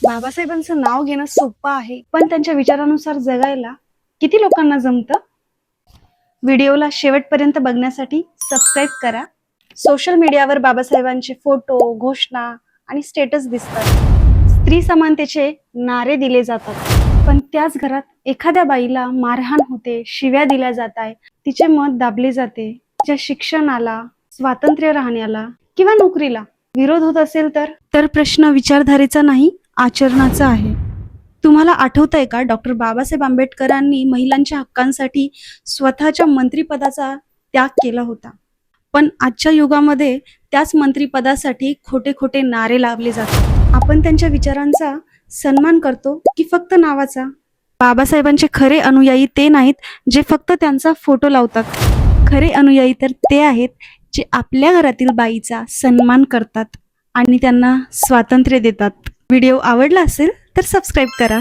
बाबासाहेबांचं नाव घेणं सोपं आहे, पण त्यांच्या विचारानुसार जगायला किती लोकांना जमतं? व्हिडिओला शेवटपर्यंत बघण्यासाठी सबस्क्राईब करा. सोशल मीडियावर बाबासाहेबांचे फोटो, घोषणा आणि स्टेटस दिसतात. स्त्री समानतेचे नारे दिले जातात, पण त्याच घरात एखाद्या बाईला मारहाण होते, शिव्या दिल्या जात आहे, तिचे मत दाबले जाते, तिच्या शिक्षणाला, स्वातंत्र्य राहण्याला किंवा नोकरीला विरोध होत असेल तर प्रश्न विचारधारेचा नाही, आचरणाचा आहे. तुम्हाला आठवतंय का, डॉक्टर बाबासाहेब आंबेडकरांनी महिलांच्या हक्कांसाठी स्वतःच्या मंत्रिपदाचा त्याग केला होता, पण आजच्या युगामध्ये त्याच मंत्रिपदासाठी खोटे खोटे नारे लावले जातात. आपण त्यांच्या विचारांचा सन्मान करतो की फक्त नावाचा? बाबासाहेबांचे खरे अनुयायी ते नाहीत जे फक्त त्यांचा फोटो लावतात. खरे अनुयायी तर ते आहेत जे आपल्या घरातील बाईचा सन्मान करतात आणि त्यांना स्वातंत्र्य देतात. व्हिडिओ आवडला असेल तर सबस्क्राईब करा.